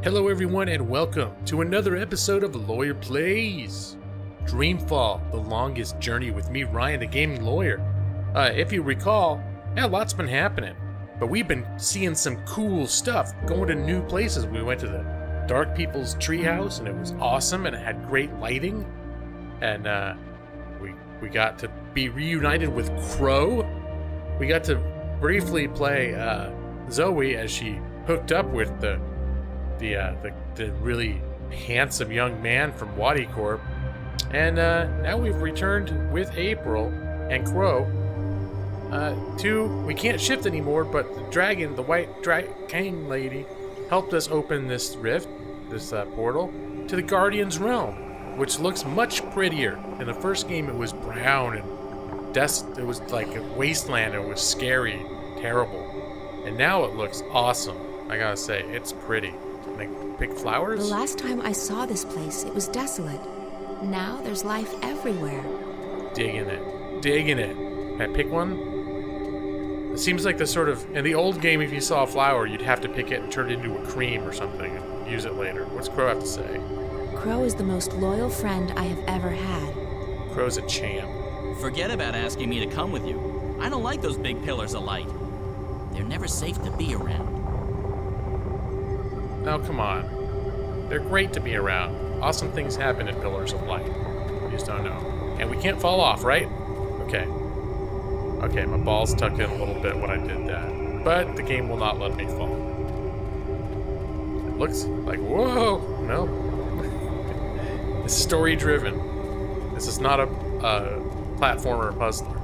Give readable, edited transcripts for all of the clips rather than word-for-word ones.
Hello everyone and welcome to another episode of Lawyer Plays. Dreamfall, the longest journey with me, Ryan, the gaming lawyer. If you recall, lots been happening, but we've been seeing some cool stuff, going to new places. We went to the Dark People's Treehouse and it was awesome and it had great lighting. And we got to be reunited with Crow. We got to briefly play Zoe as she hooked up with the really handsome young man from Wadi Corp. And now we've returned with April and Crow we can't shift anymore, but the dragon, the white dragon lady, helped us open this rift, this portal, to the Guardian's Realm, which looks much prettier. In the first game it was brown and it was like a wasteland. It was scary, terrible. And now it looks awesome. I gotta say, it's pretty. Like big flowers? The last time I saw this place, it was desolate. Now there's life everywhere. Digging it. Can I pick one? It seems like the sort of, in the old game, if you saw a flower, you'd have to pick it and turn it into a cream or something and use it later. What's Crow have to say? Crow is the most loyal friend I have ever had. Crow's a champ. Forget about asking me to come with you. I don't like those big pillars of light. They're never safe to be around. Oh, come on. They're great to be around. Awesome things happen in pillars of light. You just don't know. And we can't fall off, right? Okay, my balls tucked in a little bit when I did that. But the game will not let me fall. It looks like, whoa! No. It's story-driven. This is not a platformer or puzzler.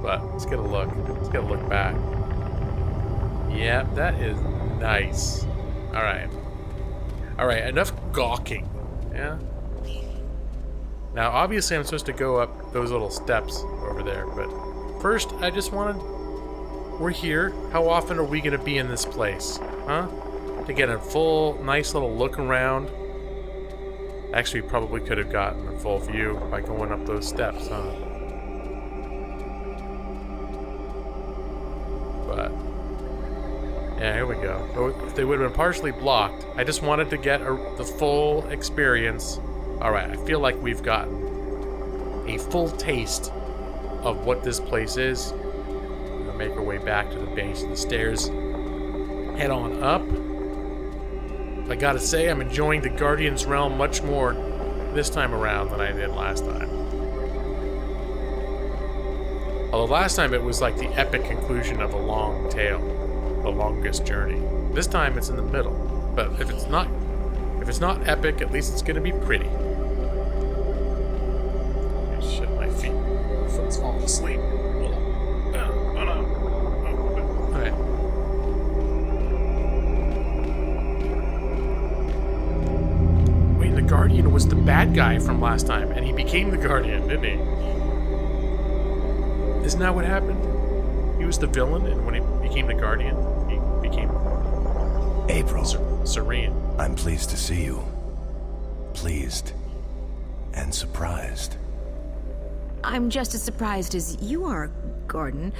But let's get a look. Let's get a look back. Yeah, that is nice. Alright, enough gawking. Yeah? Now, obviously I'm supposed to go up those little steps over there, but first I just we're here. How often are we going to be in this place? Huh? To get a full, nice little look around. Actually, probably could have gotten a full view by going up those steps, huh? But yeah, here we go. Oh, if they would have been partially blocked, I just wanted to get the full experience. Alright, I feel like we've gotten a full taste of what this place is. We're gonna make our way back to the base of the stairs. Head on up. I gotta say, I'm enjoying the Guardian's Realm much more this time around than I did last time. Although last time it was like the epic conclusion of a long tale. The longest journey. This time it's in the middle. But if it's not epic, at least it's gonna be pretty. Shit, my feet. My foot's falling asleep. Alright. Wait, the Guardian was the bad guy from last time, and he became the Guardian, didn't he? Isn't that what happened? He was the villain, and when he became the Guardian, he became April. Serene. I'm pleased to see you. Pleased and surprised. I'm just as surprised as you are, Gordon.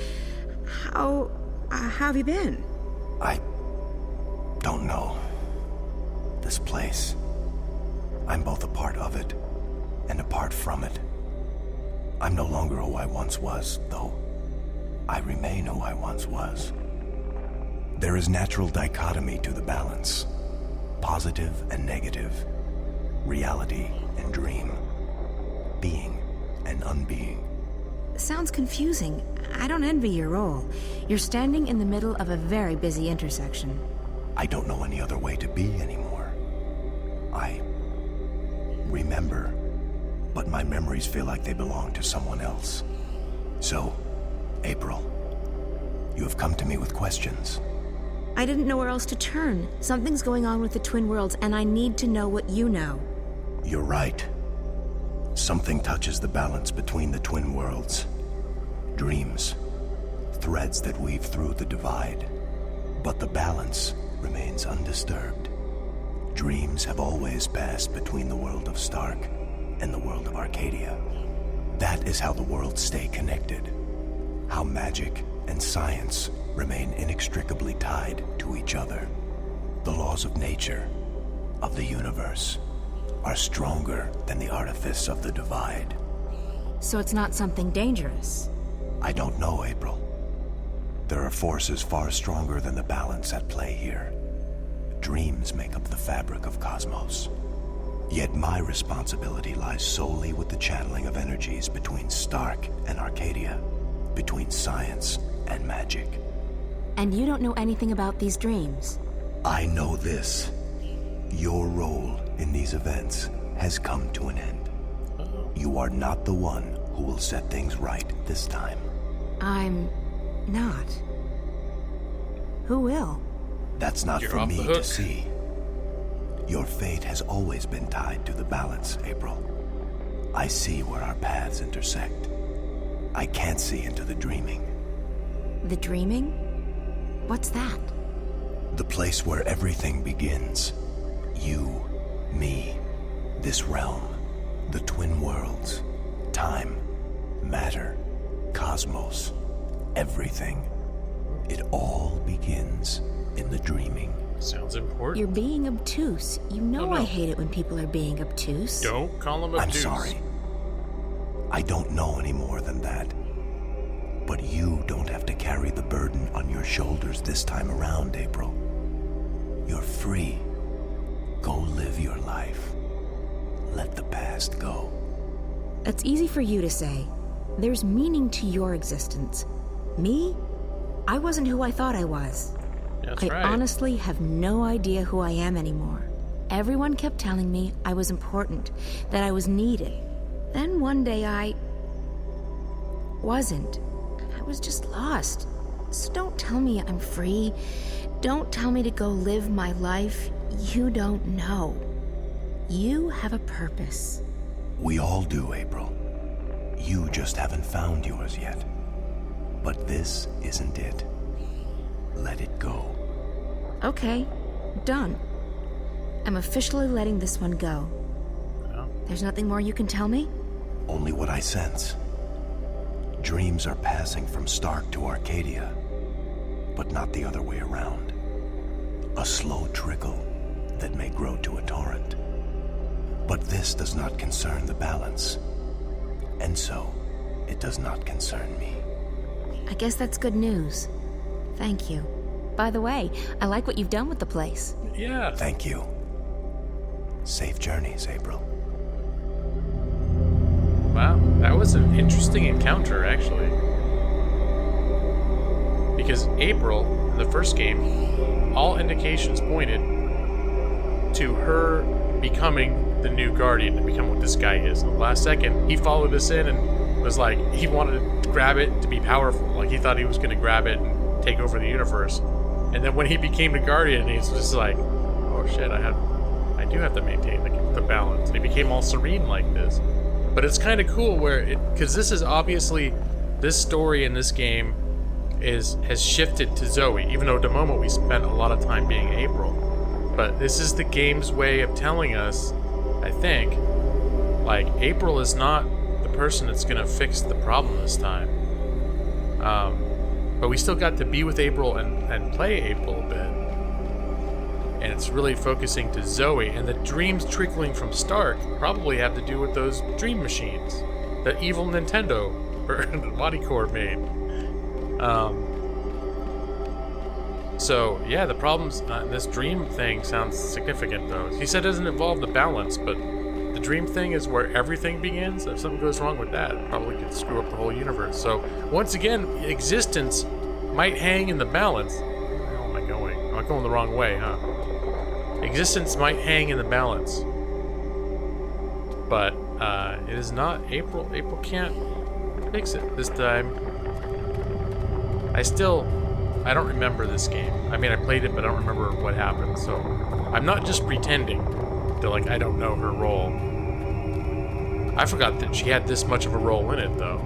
How have you been? I don't know. This place. I'm both a part of it and apart from it. I'm no longer who I once was, though I remain who I once was. There is natural dichotomy to the balance. Positive and negative. Reality and dream. Being and unbeing. Sounds confusing. I don't envy your role. You're standing in the middle of a very busy intersection. I don't know any other way to be anymore. I remember, but my memories feel like they belong to someone else. So, April, you have come to me with questions. I didn't know where else to turn. Something's going on with the Twin Worlds, and I need to know what you know. You're right. Something touches the balance between the Twin Worlds. Dreams. Threads that weave through the divide. But the balance remains undisturbed. Dreams have always passed between the world of Stark and the world of Arcadia. That is how the worlds stay connected. How magic and science remain inextricably tied to each other. The laws of nature, of the universe, are stronger than the artifice of the divide. So it's not something dangerous. I don't know, April. There are forces far stronger than the balance at play here. Dreams make up the fabric of cosmos. Yet my responsibility lies solely with the channeling of energies between Stark and Arcadia, between science and magic. And you don't know anything about these dreams? I know this. Your role in these events has come to an end. You are not the one who will set things right this time. I'm not. Who will? That's not You're for off the me hook. to see. Your fate has always been tied to the balance, April. I see where our paths intersect. I can't see into the dreaming. The dreaming? What's that? The place where everything begins. You, me, this realm, the twin worlds, time, matter, cosmos, everything. It all begins in the dreaming. Sounds important. You're being obtuse. You know Oh, no. I hate it when people are being obtuse. Don't call him I'm obtuse. sorry. I don't know any more than that. But you don't have to carry the burden on your shoulders this time around, April. You're free. Go live your life. Let the past go. That's easy for you to say. There's meaning to your existence. Me? I wasn't who I thought I was. That's I right. honestly have no idea who I am anymore. Everyone kept telling me I was important, that I was needed. Then one day I wasn't. I was just lost. So don't tell me I'm free. Don't tell me to go live my life. You don't know. You have a purpose. We all do, April. You just haven't found yours yet. But this isn't it. Let it go. Okay, done. I'm officially letting this one go. Yeah. There's nothing more you can tell me? Only what I sense. Dreams are passing from Stark to Arcadia, but not the other way around. A slow trickle that may grow to a torrent. But this does not concern the balance, and so it does not concern me. I guess that's good news. Thank you. By the way, I like what you've done with the place. Yeah. Thank you. Safe journeys, April. Wow, that was an interesting encounter, actually. Because April, in the first game, all indications pointed to her becoming the new Guardian, to become what this guy is. In the last second, he followed us in and was like, he wanted to grab it to be powerful. Like, he thought he was going to grab it and take over the universe. And then when he became the Guardian, he's just like, oh shit, I do have to maintain the balance. And he became all serene like this. But it's kind of cool because this is obviously, this story in this game has shifted to Zoe, even though at the moment we spent a lot of time being April. But this is the game's way of telling us, I think, like, April is not the person that's going to fix the problem this time. But we still got to be with April and play April a bit. And it's really focusing to Zoe, and the dreams trickling from Stark probably have to do with those dream machines that evil Nintendo or the Bodycore made. So yeah, the problems. This dream thing sounds significant, though. He said it doesn't involve the balance, but the dream thing is where everything begins. If something goes wrong with that, it probably could screw up the whole universe. So once again, existence might hang in the balance. Where the hell am I going? Am I going the wrong way, huh? Existence might hang in the balance, but it is not April. April can't fix it this time. I don't remember this game. I mean, I played it, but I don't remember what happened. So I'm not just pretending to, like, I don't know her role. I forgot that she had this much of a role in it, though.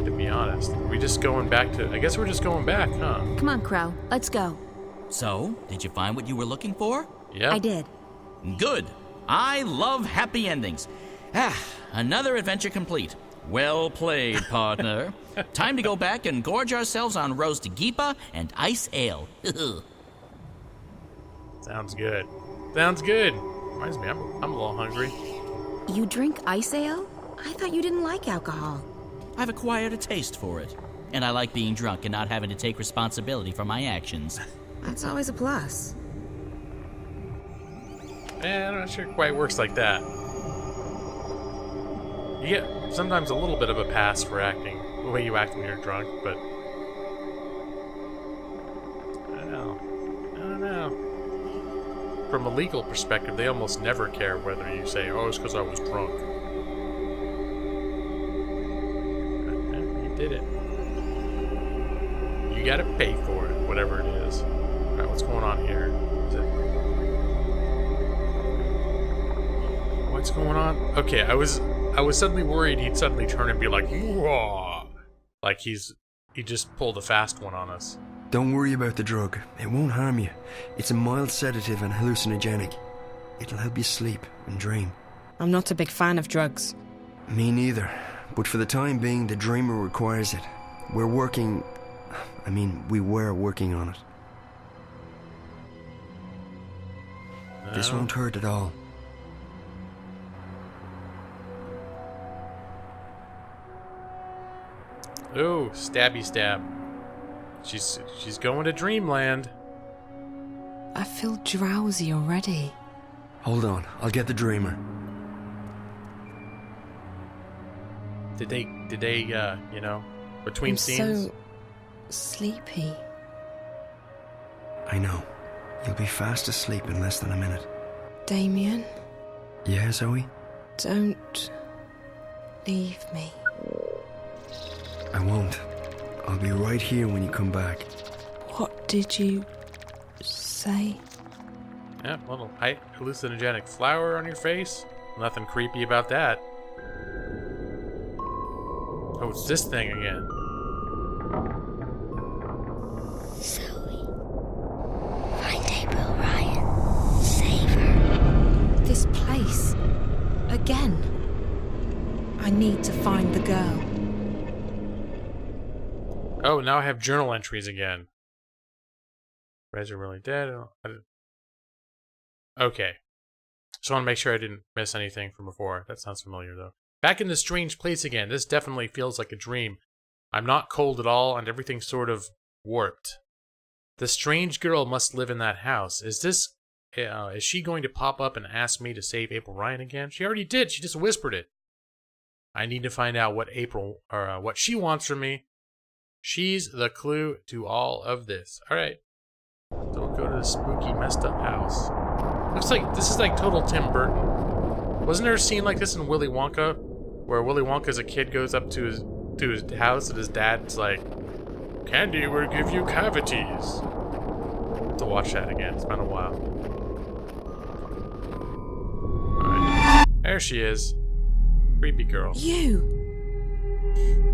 To be honest, I guess we're just going back, huh? Come on, Crow. Let's go. So, did you find what you were looking for? Yeah. I did. Good. I love happy endings. Another adventure complete. Well played, partner. Time to go back and gorge ourselves on roast geepa and ice ale. Sounds good. Sounds good. Reminds me, I'm a little hungry. You drink ice ale? I thought you didn't like alcohol. I've acquired a taste for it. And I like being drunk and not having to take responsibility for my actions. That's always a plus. I'm not sure it quite works like that. You get sometimes a little bit of a pass for acting, the way you act when you're drunk, but... I don't know. From a legal perspective, they almost never care whether you say, oh, it's because I was drunk. You did it. You gotta pay for it, whatever it is. Alright, what's going on here? Is it... What's going on? Okay, I was suddenly worried he'd suddenly turn and be like, "Whoa!" Like he just pulled a fast one on us. Don't worry about the drug. It won't harm you. It's a mild sedative and hallucinogenic. It'll help you sleep and dream. I'm not a big fan of drugs. Me neither. But for the time being, the dreamer requires it. We were working on it. No. This won't hurt at all. Oh, stabby stab. She's going to dreamland. I feel drowsy already. Hold on, I'll get the dreamer. Did they, between I'm scenes? so sleepy. I know. You'll be fast asleep in less than a minute. Damien, Yeah, Zoe? don't leave me. I won't. I'll be right here when you come back. What did you say? Yeah, little hallucinogenic flower on your face. Nothing creepy about that. Oh, it's this thing again. Zoe. Find April Ryan. Save her. This place. Again. I need to find the girl. Oh, now I have journal entries again. Reds are really dead. Okay. Just want to make sure I didn't miss anything from before. That sounds familiar, though. Back in this strange place again. This definitely feels like a dream. I'm not cold at all, and everything's sort of warped. The strange girl must live in that house. Is she going to pop up and ask me to save April Ryan again? She already did. She just whispered it. I need to find out what what she wants from me. She's the clue to all of this. Alright. So we'll go to the spooky, messed up house. Looks like this is like total Tim Burton. Wasn't there a scene like this in Willy Wonka? Where Willy Wonka as a kid goes up to his house and his dad's like, candy will give you cavities. Have to watch that again. It's been a while. Alright. There she is. Creepy girl. You!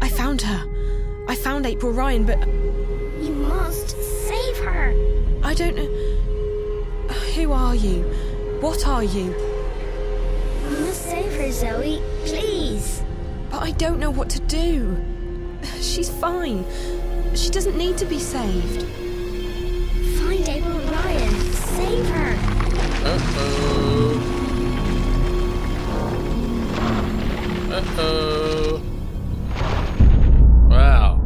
I found her. I found April Ryan, but You must save her. I don't know. Who are you? What are you? You must save her, Zoe. Please. But I don't know what to do. She's fine. She doesn't need to be saved. Find April Ryan. Save her. Uh-oh. Uh-oh. Wow.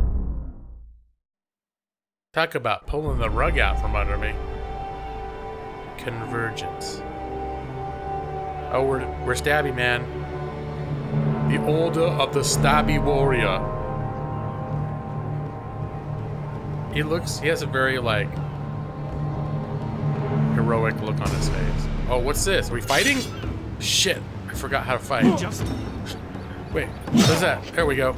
Talk about pulling the rug out from under me. Convergence. Oh, we're Stabby Man. The Order of the Stabby Warrior. He has a very, like, heroic look on his face. Oh, what's this? Are we fighting? Shit, I forgot how to fight. Wait, what's that? There we go.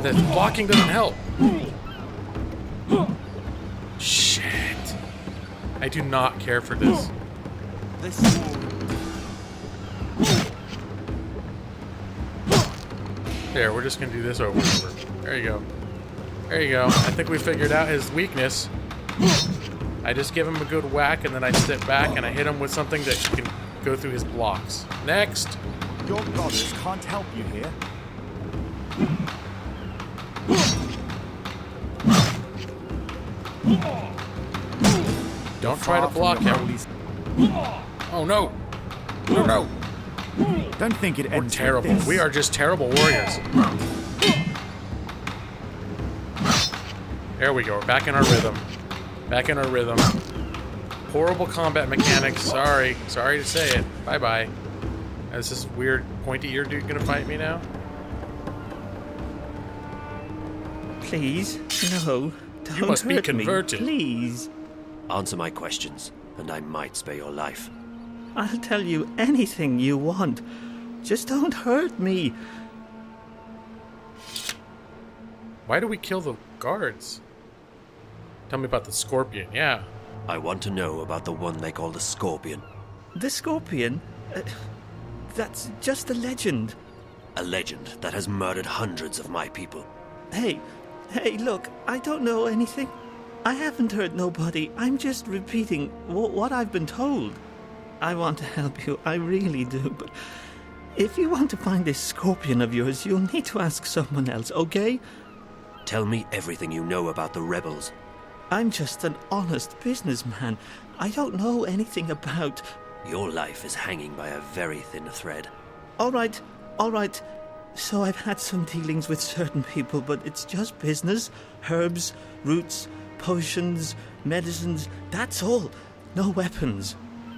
The blocking doesn't help. Shit. I do not care for this. There, we're just gonna do this over and over. There you go. There you go. I think we figured out his weakness. I just give him a good whack and then I step back and I hit him with something that can go through his blocks. Next. Your goddess can't help you here. Don't try to block him. Oh no! No, no! Don't think it We're ends terrible. with this. We are just terrible warriors. There we go. We're back in our rhythm. Back in our rhythm. Horrible combat mechanics. Sorry. Sorry to say it. Bye-bye. Is this weird pointy ear dude gonna fight me now? Please, no. Don't You must be hurt me, converted. please. Answer my questions, and I might spare your life. I'll tell you anything you want. Just don't hurt me. Why do we kill the guards? Tell me about the scorpion. Yeah. I want to know about the one they call the Scorpion. The Scorpion? That's just a legend. A legend that has murdered hundreds of my people. Hey, look, I don't know anything. I haven't hurt nobody. I'm just repeating what I've been told. I want to help you, I really do, but if you want to find this Scorpion of yours, you'll need to ask someone else, okay? Tell me everything you know about the rebels. I'm just an honest businessman. I don't know anything about... Your life is hanging by a very thin thread. All right. So I've had some dealings with certain people, but it's just business. Herbs, roots, potions, medicines, that's all. No weapons.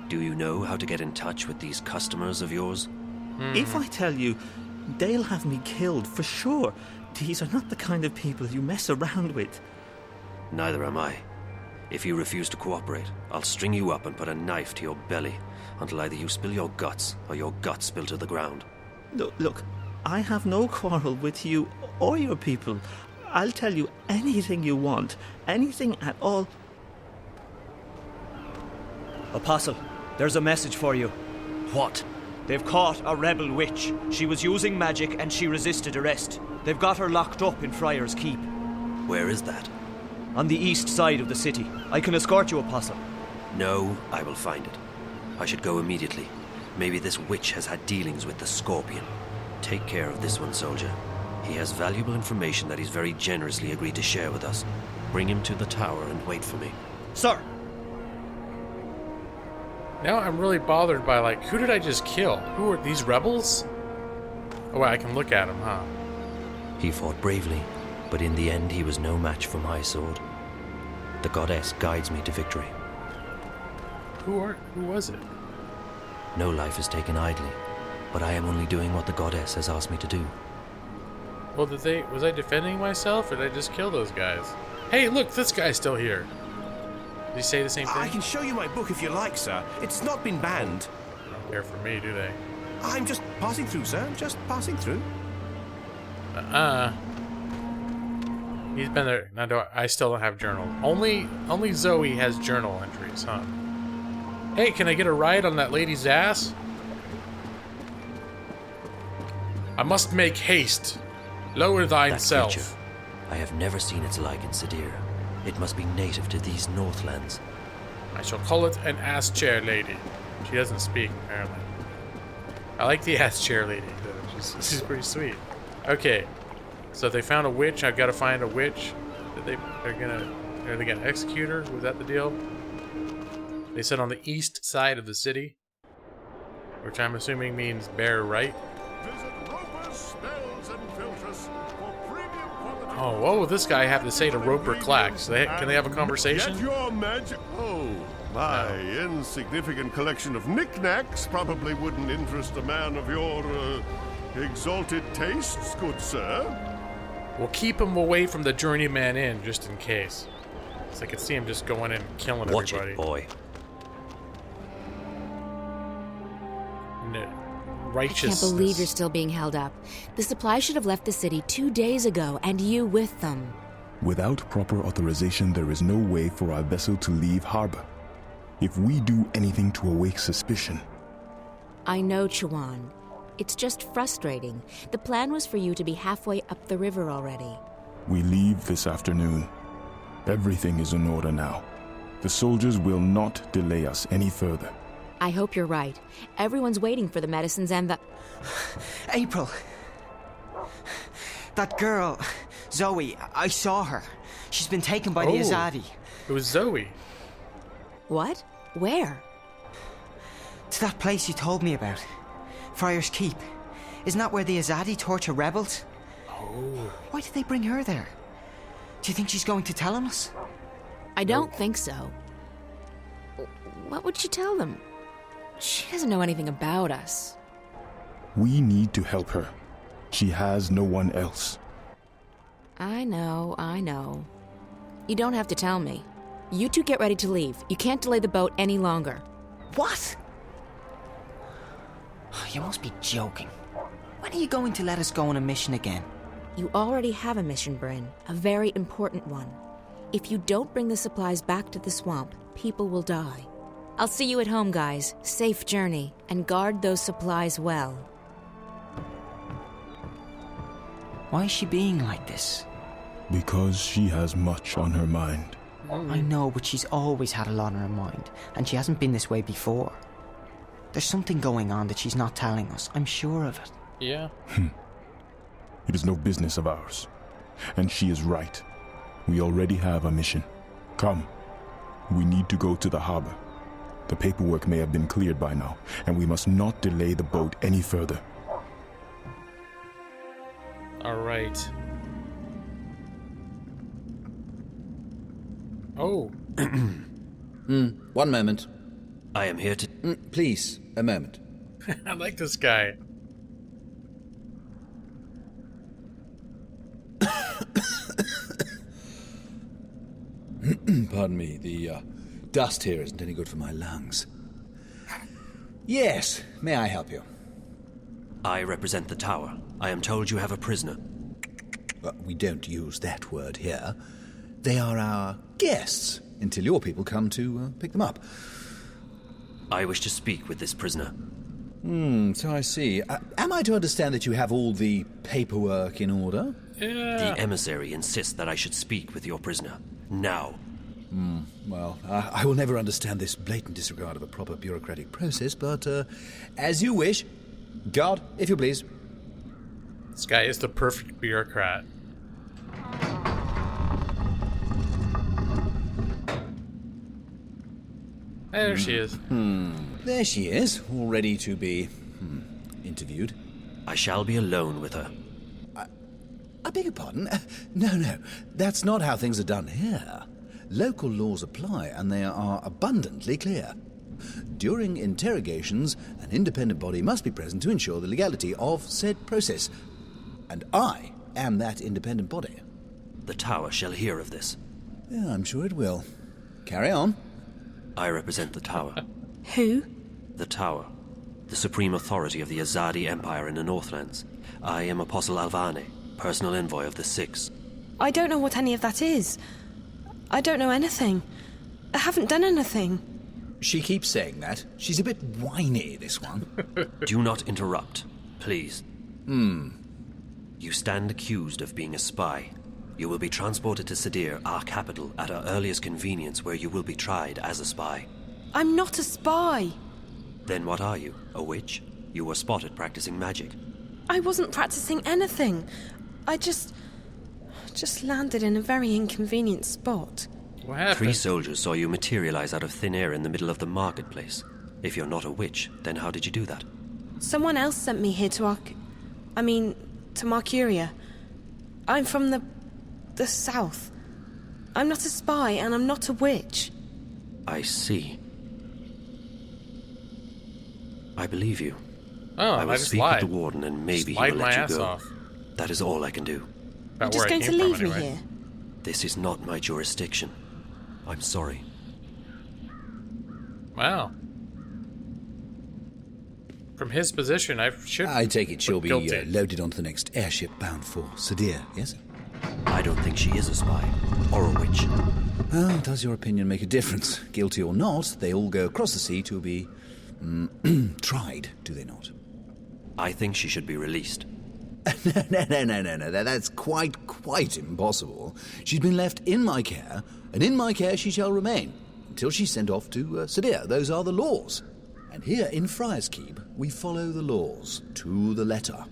Do you know how to get in touch with these customers of yours? If I tell you, they'll have me killed for sure. These are not the kind of people you mess around with. Neither am I. If you refuse to cooperate, I'll string you up and put a knife to your belly until either you spill your guts or your guts spill to the ground. Look, I have no quarrel with you or your people. I'll tell you anything you want, anything at all. Apostle, there's a message for you. What? They've caught a rebel witch. She was using magic and she resisted arrest. They've got her locked up in Friar's Keep. Where is that? On the east side of the city. I can escort you, Apostle. No, I will find it. I should go immediately. Maybe this witch has had dealings with the Scorpion. Take care of this one, soldier. He has valuable information that he's very generously agreed to share with us. Bring him to the tower and wait for me. Sir! Now I'm really bothered by, like, who did I just kill? Who are these rebels? Oh, I can look at them, huh? He fought bravely, but in the end he was no match for my sword. The goddess guides me to victory. Who was it? No life is taken idly, but I am only doing what the goddess has asked me to do. Well, was I defending myself, or did I just kill those guys? Hey, look, this guy's still here. Did he say the same thing? I can show you my book if you like, sir. It's not been banned. They don't care for me, do they? I'm just passing through, sir. Just passing through. He's been there. Now, I still don't have journal. Only Zoe has journal entries, huh? Hey, can I get a ride on that lady's ass? I must make haste. Lower thine That self. creature, I have never seen its like in Sadir. It must be native to these Northlands. I shall call it an ass chair lady. She doesn't speak, apparently. I like the ass chair lady, though. She's pretty sweet. Okay, so they found a witch. I've got to find a witch. Are they gonna execute her? Was that the deal? They said on the east side of the city, which I'm assuming means bear right. Oh, what will this guy have to say to Roper Clack? Can they have a conversation? Get your magic. Oh, my insignificant collection of knickknacks probably wouldn't interest a man of your exalted tastes, good sir. We'll keep him away from the Journeyman Inn just in case. So I could see him just going in and killing Watch everybody. it, boy. No. I Righteousness. can't believe you're still being held up. The supply should have left the city 2 days ago, and you with them. Without proper authorization, there is no way for our vessel to leave harbor. If we do anything to awake suspicion... I know, Chuan. It's just frustrating. The plan was for you to be halfway up the river already. We leave this afternoon. Everything is in order now. The soldiers will not delay us any further. I hope you're right. Everyone's waiting for the medicines and the... April. That girl, Zoe, I saw her. She's been taken by the Azadi. It was Zoe. What? Where? To that place you told me about. Friar's Keep. Isn't that where the Azadi torture rebels? Oh. Why did they bring her there? Do you think she's going to tell on us? I don't think so. What would she tell them? She doesn't know anything about us. We need to help her. She has no one else. I know. You don't have to tell me. You two get ready to leave. You can't delay the boat any longer. What? You must be joking. When are you going to let us go on a mission again? You already have a mission, Bryn. A very important one. If you don't bring the supplies back to the swamp, people will die. I'll see you at home, guys. Safe journey, and guard those supplies well. Why is she being like this? Because she has much on her mind. I know, but she's always had a lot on her mind, and she hasn't been this way before. There's something going on that she's not telling us. I'm sure of it. Yeah. It is no business of ours. And she is right. We already have a mission. Come. We need to go to the harbor. The paperwork may have been cleared by now, and we must not delay the boat any further. All right. Oh. 1 moment. I am here to... Please, a moment. I like this guy. Pardon me, the dust here isn't any good for my lungs. Yes, may I help you? I represent the tower. I am told you have a prisoner. We don't use that word here. They are our guests, until your people come to pick them up. I wish to speak with this prisoner. So I see. Am I to understand that you have all the paperwork in order? The emissary insists that I should speak with your prisoner. Now. Well, I will never understand this blatant disregard of a proper bureaucratic process, but as you wish. Guard, if you please. This guy is the perfect bureaucrat. There she is. There she is, all ready to be interviewed. I shall be alone with her. I beg your pardon? No, that's not how things are done here. Local laws apply, and they are abundantly clear. During interrogations, an independent body must be present to ensure the legality of said process. And I am that independent body. The tower shall hear of this. Yeah, I'm sure it will. Carry on. I represent the tower. Who? The tower. The supreme authority of the Azadi Empire in the Northlands. I am Apostle Alvane, personal envoy of the Six. I don't know what any of that is. I don't know anything. I haven't done anything. She keeps saying that. She's a bit whiny, this one. Do not interrupt, please. You stand accused of being a spy. You will be transported to Sadir, our capital, at our earliest convenience, where you will be tried as a spy. I'm not a spy. Then what are you? A witch? You were spotted practicing magic. I wasn't practicing anything. I just landed in a very inconvenient spot. What happened? 3 soldiers saw you materialize out of thin air in the middle of the marketplace. If you're not a witch, then how did you do that? Someone else sent me here to Marcuria. I'm from the south. I'm not a spy, and I'm not a witch. I see. I believe you. Oh, I will just speak lied. with the warden, and maybe Just he lied will my let you ass go. off. That is all I can do. You're just going to leave me here? This is not my jurisdiction. I'm sorry. Wow. From his position, I take it she'll be guilty. loaded onto the next airship bound for Sadir, yes? I don't think she is a spy. Or a witch. Well, does your opinion make a difference? Guilty or not, they all go across the sea to be tried, do they not? I think she should be released. No. That's quite impossible. She's been left in my care, and in my care she shall remain, until she's sent off to Sadir. Those are the laws. And here in Friar's Keep, we follow the laws to the letter.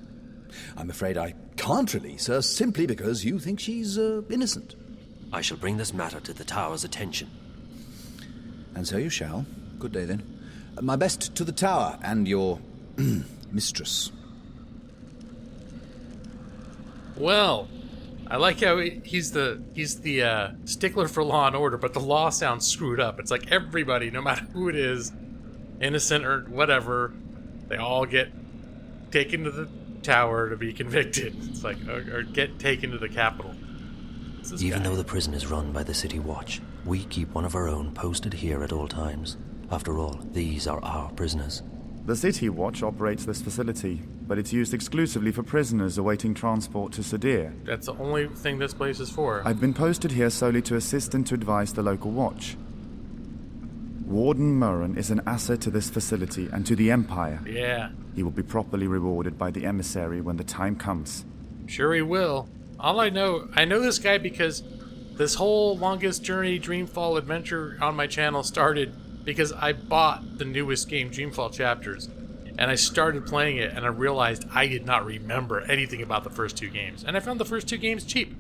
I'm afraid I can't release her simply because you think she's innocent. I shall bring this matter to the Tower's attention. And so you shall. Good day, then. My best to the Tower and your mistress. Well, I like how he's the stickler for law and order, but the law sounds screwed up. It's like everybody, no matter who it is, innocent or whatever, they all get taken to the Tower to be convicted. It's like, or get taken to the Capitol. Even though the prison is run by the City Watch, we keep one of our own posted here at all times. After all, these are our prisoners. The City Watch operates this facility, but it's used exclusively for prisoners awaiting transport to Sadir. That's the only thing this place is for. I've been posted here solely to assist and to advise the local watch. Warden Murren is an asset to this facility and to the Empire. Yeah. He will be properly rewarded by the emissary when the time comes. Sure he will. All I know this guy because this whole Longest Journey Dreamfall adventure on my channel started because I bought the newest game, Dreamfall Chapters, and I started playing it and I realized I did not remember anything about the first two games. And I found the first two games cheap.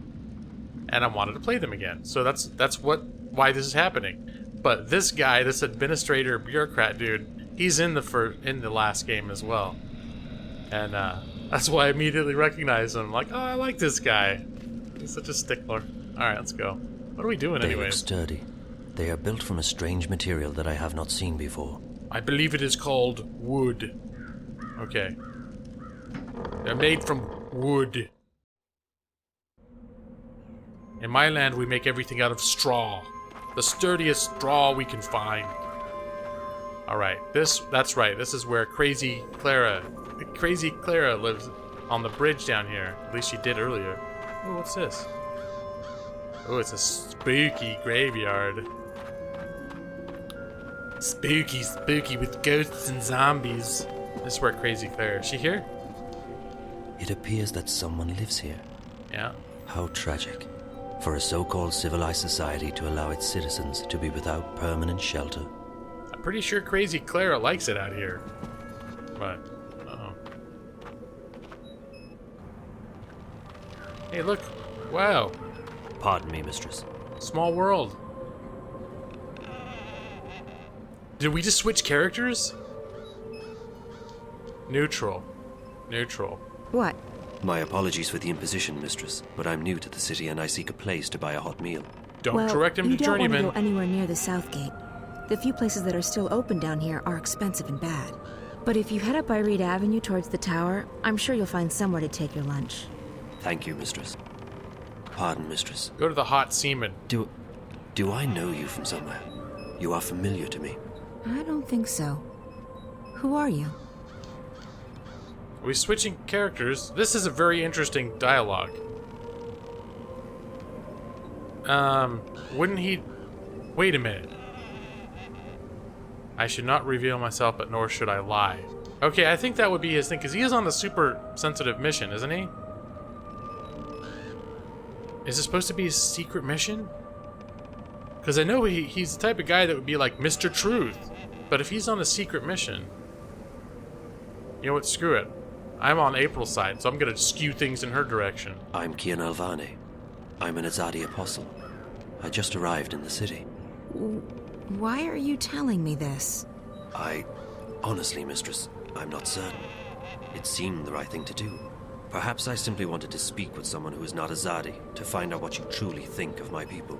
And I wanted to play them again. So that's why this is happening. But this guy, this administrator bureaucrat dude, he's in the last game as well. And that's why I immediately recognized him. Like, oh, I like this guy. He's such a stickler. Alright, let's go. What are we doing They anyways? look sturdy. They are built from a strange material that I have not seen before. I believe it is called wood. Okay. They're made from wood. In my land, we make everything out of straw. The sturdiest straw we can find. Alright, that's right. This is where Crazy Clara lives on the bridge down here. At least she did earlier. Oh, what's this? Oh, it's a spooky graveyard. Spooky, spooky with ghosts and zombies. This is where Crazy Clara is. She here? It appears that someone lives here. Yeah. How tragic. For a so-called civilized society to allow its citizens to be without permanent shelter. I'm pretty sure Crazy Clara likes it out here. But, hey, look. Wow. Pardon me, mistress. Small world. Did we just switch characters? Neutral. Neutral. What? My apologies for the imposition, mistress, but I'm new to the city and I seek a place to buy a hot meal. Don't direct him to Journeyman. You don't want to go anywhere near the South Gate. The few places that are still open down here are expensive and bad. But if you head up by Reed Avenue towards the tower, I'm sure you'll find somewhere to take your lunch. Thank you, mistress. Pardon, mistress. Go to the Hot Seaman. Do I know you from somewhere? You are familiar to me. I don't think so. Who are you? Are we switching characters? This is a very interesting dialogue. Wouldn't he... Wait a minute. I should not reveal myself, but nor should I lie. Okay, I think that would be his thing, because he is on the super sensitive mission, isn't he? Is it supposed to be a secret mission? Because I know he's the type of guy that would be like Mr. Truth. But if he's on a secret mission... You know what, screw it. I'm on April's side, so I'm gonna skew things in her direction. I'm Kian Alvane. I'm an Azadi apostle. I just arrived in the city. Why are you telling me this? Honestly, mistress, I'm not certain. It seemed the right thing to do. Perhaps I simply wanted to speak with someone who is not Azadi, to find out what you truly think of my people.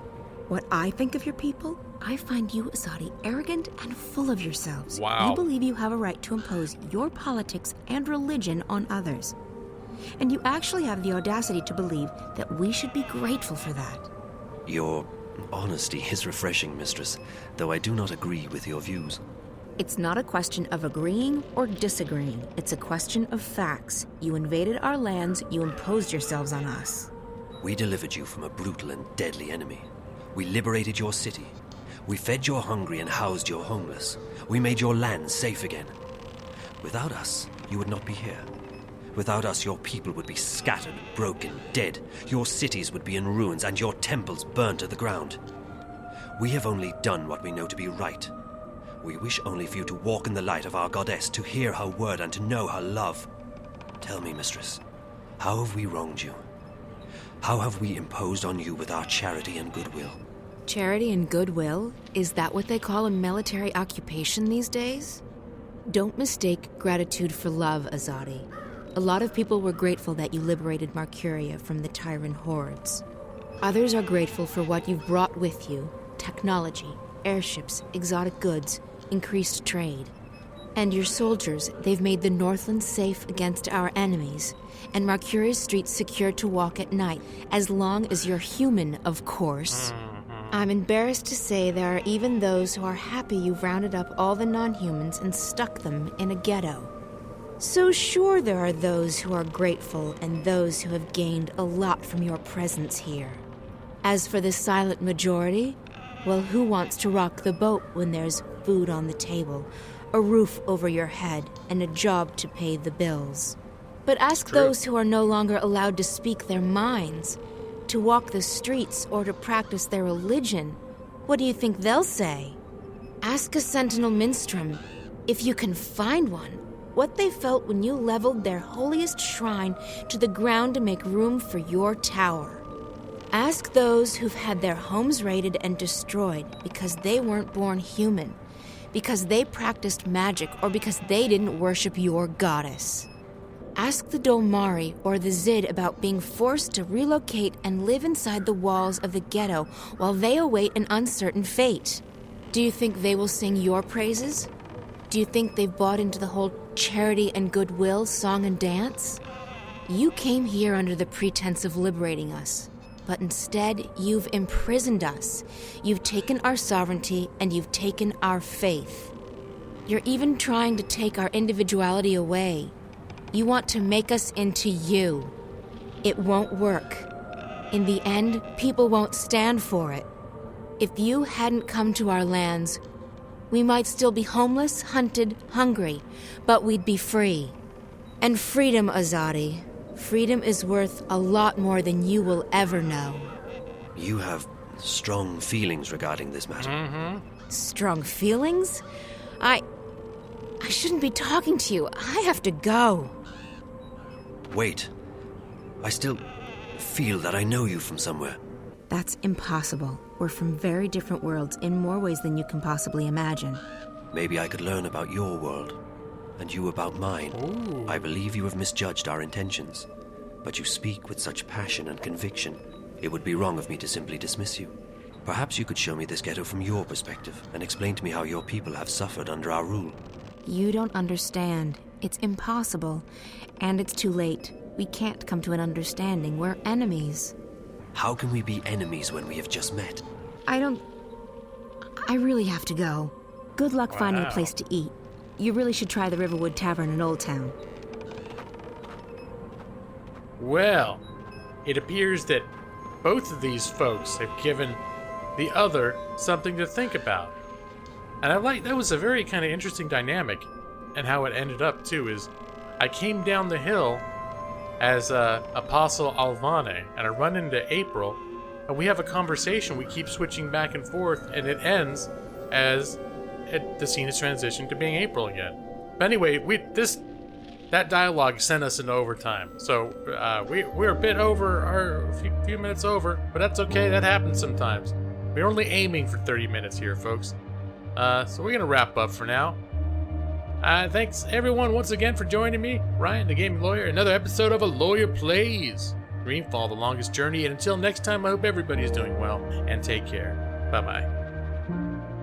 What I think of your people? I find you, Azadi, arrogant and full of yourselves. Wow. You believe you have a right to impose your politics and religion on others. And you actually have the audacity to believe that we should be grateful for that. Your honesty is refreshing, mistress, though I do not agree with your views. It's not a question of agreeing or disagreeing. It's a question of facts. You invaded our lands, you imposed yourselves on us. We delivered you from a brutal and deadly enemy. We liberated your city. We fed your hungry and housed your homeless. We made your land safe again. Without us, you would not be here. Without us, your people would be scattered, broken, dead. Your cities would be in ruins and your temples burned to the ground. We have only done what we know to be right. We wish only for you to walk in the light of our goddess, to hear her word and to know her love. Tell me, mistress, how have we wronged you? How have we imposed on you with our charity and goodwill? Charity and goodwill? Is that what they call a military occupation these days? Don't mistake gratitude for love, Azadi. A lot of people were grateful that you liberated Marcuria from the Tyrant hordes. Others are grateful for what you've brought with you: technology, airships, exotic goods, increased trade. And your soldiers, they've made the Northland safe against our enemies, and Marcuria's streets secure to walk at night, as long as you're human, of course. I'm embarrassed to say there are even those who are happy you've rounded up all the non-humans and stuck them in a ghetto. So sure, there are those who are grateful and those who have gained a lot from your presence here. As for the silent majority, well, who wants to rock the boat when there's food on the table, a roof over your head, and a job to pay the bills? But ask those who are no longer allowed to speak their minds, to walk the streets, or to practice their religion. What do you think they'll say? Ask a Sentinel Minstrom, if you can find one, what they felt when you leveled their holiest shrine to the ground to make room for your tower. Ask those who've had their homes raided and destroyed because they weren't born human, because they practiced magic, or because they didn't worship your goddess. Ask the Dolmari or the Zid about being forced to relocate and live inside the walls of the ghetto while they await an uncertain fate. Do you think they will sing your praises? Do you think they've bought into the whole charity and goodwill song and dance? You came here under the pretense of liberating us, but instead you've imprisoned us. You've taken our sovereignty and you've taken our faith. You're even trying to take our individuality away. You want to make us into you. It won't work. In the end, people won't stand for it. If you hadn't come to our lands, we might still be homeless, hunted, hungry, but we'd be free. And freedom, Azadi. Freedom is worth a lot more than you will ever know. You have strong feelings regarding this matter. Strong feelings? I shouldn't be talking to you. I have to go. Wait. I still feel that I know you from somewhere. That's impossible. We're from very different worlds in more ways than you can possibly imagine. Maybe I could learn about your world, and you about mine. Ooh. I believe you have misjudged our intentions, but you speak with such passion and conviction. It would be wrong of me to simply dismiss you. Perhaps you could show me this ghetto from your perspective, and explain to me how your people have suffered under our rule. You don't understand. It's impossible. And it's too late. We can't come to an understanding. We're enemies. How can we be enemies when we have just met? I really have to go. Good luck finding a place to eat. You really should try the Riverwood Tavern in Old Town. Well, it appears that both of these folks have given the other something to think about. And that was a very kind of interesting dynamic. And how it ended up, too, is I came down the hill as Apostle Alvane, and I run into April, and we have a conversation. We keep switching back and forth, and it ends as the scene is transitioned to being April again. But anyway, that dialogue sent us into overtime, so we're a bit over, a few minutes over, but that's okay. That happens sometimes. We're only aiming for 30 minutes here, folks. So we're gonna wrap up for now. Thanks everyone once again for joining me, Ryan, the gaming lawyer. Another episode of A Lawyer Plays Dreamfall, the longest journey. And until next time, I hope everybody's doing well and take care. Bye bye.